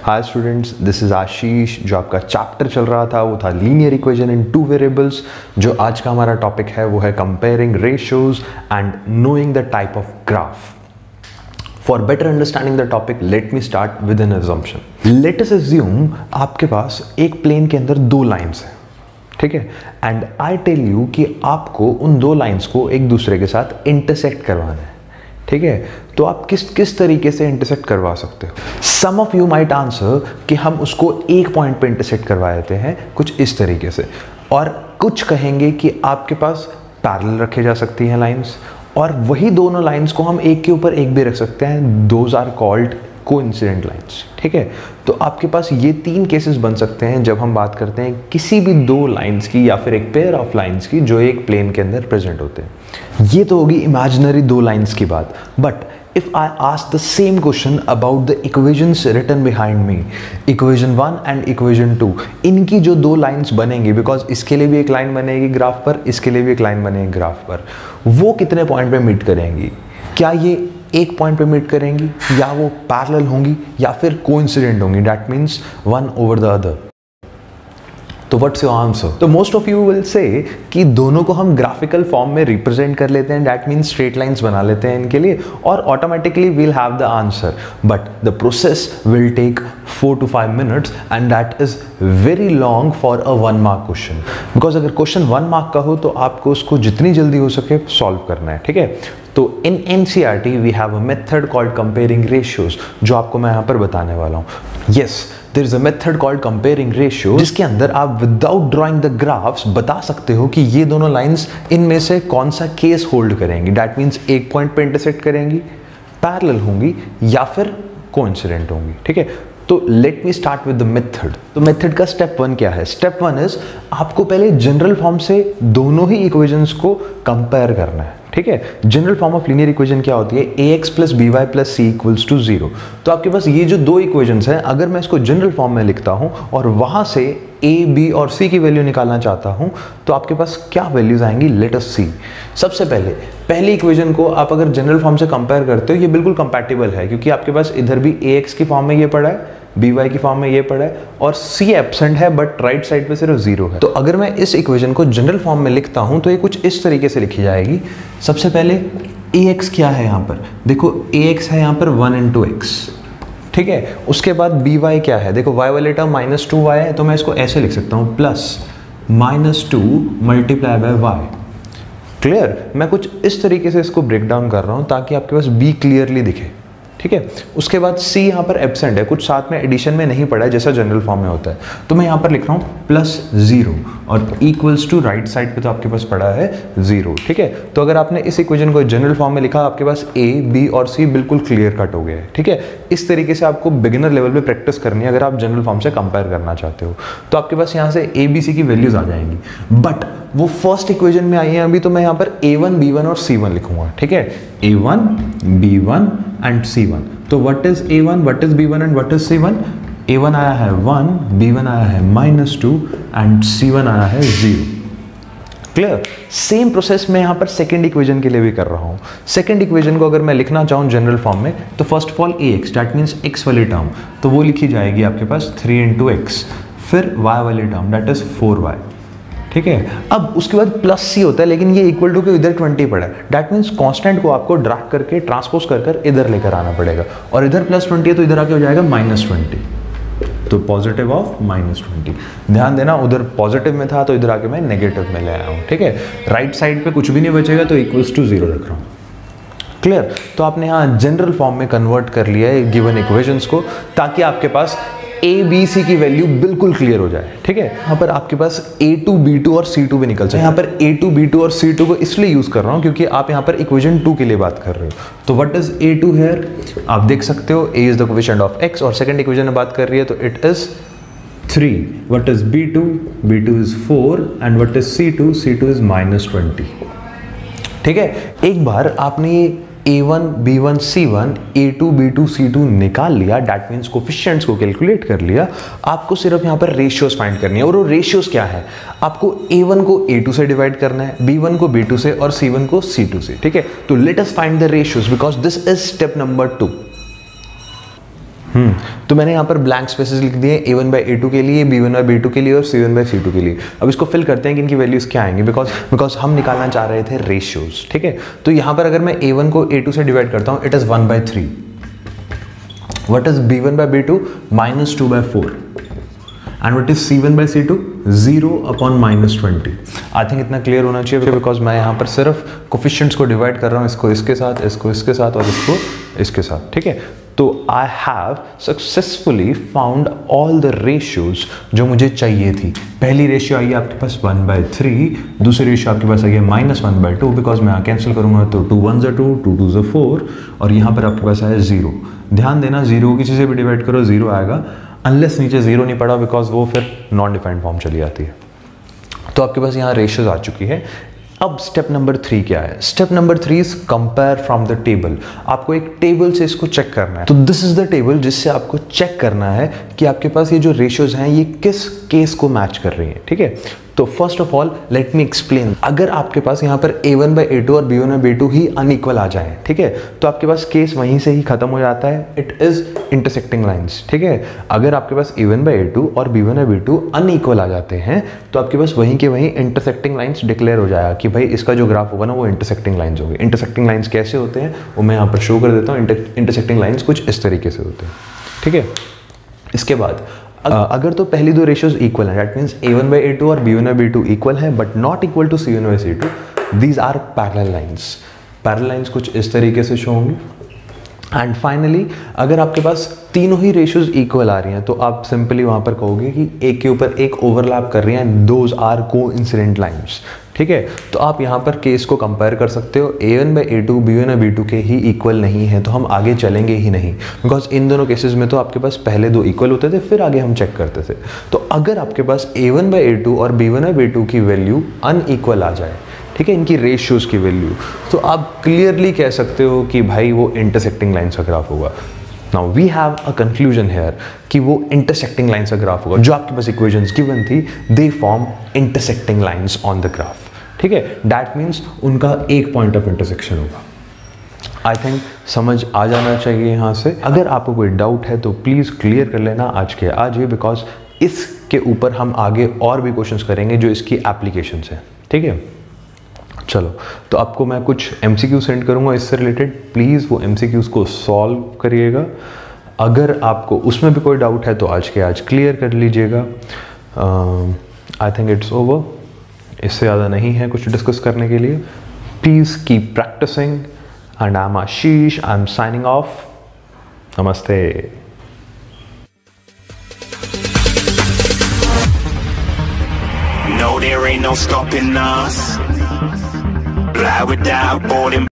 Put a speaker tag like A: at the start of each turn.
A: Hi students, this is आशीष। जो आपका chapter चल रहा था वो था linear equation in two variables. जो आज का हमारा टॉपिक है वो है comparing ratios and knowing the type of graph. For better understanding the topic, let me start with an assumption. Let us assume आपके पास एक प्लेन के अंदर दो लाइंस हैं, ठीक है, एंड आई टेल यू कि आपको उन दो लाइंस को एक दूसरे के साथ इंटरसेक्ट करवाना है, ठीक है। तो आप किस तरीके से इंटरसेक्ट करवा सकते हो? सम ऑफ यू माइट आंसर कि हम उसको एक पॉइंट पे इंटरसेक्ट करवा देते हैं, कुछ इस तरीके से, और कुछ कहेंगे कि आपके पास पैरेलल रखे जा सकती हैं लाइंस, और वही दोनों लाइंस को हम एक के ऊपर एक भी रख सकते हैं। Those are called coincident lines, ठीक है। तो आपके पास ये तीन केसेस बन सकते हैं जब हम बात करते हैं किसी भी दो लाइंस की या फिर एक पेयर ऑफ लाइंस की जो एक प्लेन के अंदर प्रेजेंट होते हैं। ये तो होगी इमेजिनरी दो लाइंस की बात। But if I ask the same question about the equations written behind me, equation 1 and equation 2, इनकी जो दो लाइंस बनेंगी, बिकॉज इसके लिए भी एक लाइन बनेगी ग्राफ पर, इसके लिए भी एक लाइन बनेगी ग्राफ पर, वो कितने पॉइंट पे मीट करेंगी? क्या ये एक पॉइंट पे मीट करेंगी, या वो पैरेलल होंगी, या फिर कोइंसिडेंट होंगी? That means one over the other. तो व्हाट्स योर आंसर? तो most of you will say कि दोनों को हम ग्राफिकल फॉर्म में रिप्रेजेंट कर लेते हैं, दैट मीन्स स्ट्रेट लाइंस बना लेते हैं इनके लिए, और automatically will have the answer. But the process will take 4 to 5 minutes and that is very long for a 1 mark question. Because अगर क्वेश्चन 1 mark का हो तो आपको उसको जितनी जल्दी हो सके सॉल्व करना है, ठीक है। तो in NCERT we have a method called comparing ratios, जो आपको मैं यहाँ पर बताने वाला हूँ। Yes, there is a method called comparing ratio, जिसके अंदर आप विदाउट ड्राइंग द ग्राफ्स बता सकते हो कि ये दोनों लाइंस इनमें से कौन सा केस होल्ड करेंगी। दैट मीन्स एक पॉइंट पे इंटरसेक्ट करेंगी, पैरेलल होंगी, या फिर कोइंसिडेंट होंगी, ठीक है। तो let me start with the method. तो मेथड का स्टेप 1 क्या है? स्टेप 1 इज आपको पहले जनरल फॉर्म से दोनों ही इक्वेशंस को कंपेयर करना है, ठीक है। General form of linear equation क्या होती है? ax plus B Y plus C equals to 0। तो आपके पास ये जो दो इक्वेशंस हैं, अगर मैं इसको जनरल फॉर्म में लिखता हूं और वहां से a, b और c की वैल्यू निकालना चाहता हूं, तो आपके पास क्या वैल्यूज आएंगी? लेट अस सी। सबसे पहली इक्वेशन को आप अगर जनरल फॉर्म से कंपेयर करते हो, ये बिल्कुल कंपैटिबल है, क्योंकि आपके पास इधर भी ax की फॉर्म में ये पड़ा है, by की फॉर्म में ये पड़ा है, और c एब्सेंट है बट राइट साइड पे सिर्फ 0 है। तो अगर मैं इस इक्वेशन को जनरल फॉर्म में लिखता हूं तो ये कुछ इस तरीके से लिखी जाएगी। सबसे पहले ax क्या है यहाँ पर? देखो ax है यहाँ पर 1 into x, ठीक है। उसके बाद by क्या है? देखो y वाले टर्म -2y है, तो मैं इसको ऐसे लिख सकता हूँ, plus -2 multiply by y। Clear? मैं कुछ इस तरीके से इसको ब्रेक डाउन कर रहा हूँ ताकि आपके पास b क्लियरली दिखे, ठीक है। उसके बाद c यहाँ पर एब्सेंट है, कुछ साथ में एडिशन में नहीं पड़ा है जैसा जनरल फॉर्म में होता है, तो मैं यहाँ पर लिख रहा हूँ +0 और इक्वल्स टू राइट साइड पे तो आपके पास पड़ा है 0, ठीक है। तो अगर आपने इस इक्वेशन को जनरल फॉर्म में लिखा, आपके पास a, b और c बिल्कुल क्लियर कट हो गया है, ठीक है। इस तरीके से आपको बिगिनर लेवल पे प्रैक्टिस करनी है अगर आप जनरल फॉर्म से कंपेयर करना चाहते हो। तो आपके पास यहाँ से a, b, c की वैल्यूज आ जाएंगी, बट वो फर्स्ट इक्वेशन में आई है अभी, तो मैं यहाँ पर a1, b1 और c1 लिखूंगा, ठीक है। a1, b1 and c1। तो what is a1, what is b1 and what is c1? a1 आया है 1, b1 आया है -2 एंड c1 आया है 0। क्लियर? सेम प्रोसेस मैं यहाँ पर सेकंड इक्वेशन के लिए भी कर रहा हूँ। सेकंड इक्वेशन को अगर मैं लिखना चाहूँ जनरल फॉर्म में, तो first of all ax, that means x वाली टर्म, तो वो लिखी जाएगी आपके पास 3 into x, फिर y वाली टर्म दैट इज 4y, ठीक है। अब उसके बाद प्लस सी होता है, लेकिन ये इक्वल टू के इधर 20 पड़ा है, दैट मीन्स कांस्टेंट को आपको ड्रैग करके ट्रांसपोज कर इधर लेकर आना पड़ेगा, और इधर +20 है तो इधर आके हो जाएगा -20, तो पॉजिटिव ऑफ -20। ध्यान देना, उधर पॉजिटिव में था तो इधर आके मैं नेगेटिव में ले आया हूँ, ठीक है। राइट साइड पे कुछ भी नहीं बचेगा तो इक्वल्स टू 0 रख रहा हूँ। क्लियर? तो आपने यहाँ जनरल फॉर्म में कन्वर्ट कर लिया है गिवन इक्वेशंस को, ताकि आपके पास a, b, c की वैल्यू बिल्कुल क्लियर हो जाए, ठीक है। यहाँ पर आपके पास a2, b2 और c2 भी निकल सकते हैं। यहाँ पर a2, b2 और c2 को इसलिए यूज कर रहा हूँ क्योंकि आप यहाँ पर इक्वेशन 2 के लिए बात कर रहे हो। तो व्हाट इज a2 हियर? आप देख सकते हो a is the coefficient of x, और सेकंड इक्वेशन में बात कर रही है तो it is 3। What is b2? b2 is 4 and what is c2? c2 is -20, ठीक है। एक बार आपने a1, b1, c1, a2, b2, c2 निकाल लिया, दैट मीन्स कोफिशिएंट्स को कैलकुलेट कर लिया, आपको सिर्फ यहाँ पर रेशियोज फाइंड करनी है। और वो रेशियोज क्या है? आपको a1 को a2 से डिवाइड करना है, b1 को b2 से और c1 को c2 से, ठीक है। तो let us find the ratios because this is step number 2। तो मैंने यहाँ पर ब्लैंक स्पेसेस लिख दिए a1/a2 के लिए, b1/b2 के लिए और c1/c2 के लिए। अब इसको फिल करते हैं कि इनकी वैल्यूज क्या आएंगी, बिकॉज हम निकालना चाह रहे थे रेशियोज, ठीक है। तो यहाँ पर अगर मैं a1 को a2 से डिवाइड करता हूँ, it is 1/3। What is b1/b2? -2/4। And what is c1/c2? 0/-20। I think इतना क्लियर होना चाहिए, बिकॉज मैं यहाँ पर सिर्फ कोफिशिएंट्स को डिवाइड कर रहा हूँ, इसको इसके साथ, इसको इसके साथ और इसको इसके साथ, ठीक है। तो I have successfully found all the ratios जो मुझे चाहिए थी। पहली रेशियो आई है आपके पास 1/3, दूसरी रेशियो आपके पास आई है -1/2, बिकॉज मैं यहाँ कैंसिल करूँगा तो 2 1s are 2, 2 2s are 4, और यहाँ पर आपके पास आया 0। ध्यान देना, 0 किसी से भी डिवाइड करो 0 आएगा, अनलेस नीचे 0 नहीं पड़ा, बिकॉज वो फिर नॉन डिफाइंड फॉर्म चली जाती है। तो आपके पास यहाँ रेशियोज आ चुकी है। अब स्टेप नंबर 3 क्या है? Step number 3 is compare from the table. आपको एक टेबल से इसको चेक करना है। तो दिस इज द टेबल जिससे आपको चेक करना है कि आपके पास ये जो रेशियोज हैं ये किस केस को मैच कर रही हैं, ठीक है। तो first of all let me explain. अगर आपके पास यहाँ पर a1/a2 और b1/b2 ही अनइक्वल आ जाए, ठीक है, तो आपके पास केस वहीं से ही खत्म हो जाता है। इट इज इंटरसेक्टिंग लाइंस, ठीक है। अगर आपके पास a1/a2 और b1/b2 अनइक्वल आ जाते हैं तो आपके पास वहीं के वहीं इंटरसेक्टिंग लाइंस डिक्लेयर हो जाएगा कि भाई इसका जो ग्राफ होगा ना वो इंटरसेक्टिंग लाइंस होगी। इंटरसेक्टिंग लाइंस कैसे होते हैं वो मैं यहाँ पर शो कर देता हूँ। इंटरसेक्टिंग लाइंस कुछ इस तरीके से होते हैं, ठीक है। इसके बाद अगर तो पहली दो रेशियोज इक्वल हैं, दैट मीन्स a1/a2 और b1/b2 इक्वल है but not equal to c1/c2, these are parallel lines. Parallel lines कुछ इस तरीके से शो होंगी। एंड फाइनली अगर आपके पास तीनों ही रेशियोज इक्वल आ रही हैं तो आप सिंपली वहाँ पर कहोगे कि एक के ऊपर एक ओवरलैप कर रही हैं, दोज आर कोइंसिडेंट लाइंस, ठीक है। तो आप यहाँ पर केस को कंपेयर कर सकते हो। a1/a2 b1/b2 के ही इक्वल नहीं है तो हम आगे चलेंगे ही नहीं, बिकॉज इन दोनों केसेस में तो आपके पास पहले दो इक्वल होते थे फिर आगे हम चेक करते थे। तो अगर आपके पास a1/a2 और b1/b2 की वैल्यू अनइक्वल आ जाए, ठीक है, इनकी रेशियोज की वैल्यू, तो आप क्लियरली कह सकते हो कि भाई वो इंटरसेक्टिंग लाइन्स का ग्राफ होगा। Now we have a conclusion here कि वो इंटरसेक्टिंग लाइन्स का ग्राफ होगा। जो आपके पास इक्वेशंस गिवन थी they form intersecting lines on the graph, ठीक है। दैट मीन्स उनका एक पॉइंट ऑफ इंटरसेक्शन होगा। आई थिंक समझ आ जाना चाहिए यहाँ से। अगर आपको कोई डाउट है तो प्लीज़ क्लियर कर लेना आज के आज ही, बिकॉज इसके ऊपर हम आगे और भी क्वेश्चंस करेंगे जो इसकी एप्लीकेशंस हैं, ठीक है। चलो, तो आपको मैं कुछ MCQ सेंड करूँगा इससे रिलेटेड, प्लीज़ वो MCQs को सॉल्व करिएगा। अगर आपको उसमें भी कोई डाउट है तो आज के आज क्लियर कर लीजिएगा। आई थिंक इट्स ओवर, इससे ज़्यादा नहीं है कुछ डिस्कस करने के लिए। Please keep practicing and I am Ashish, I am signing off. नमस्ते।
B: No, there ain't no stopping us. Fly without boarding.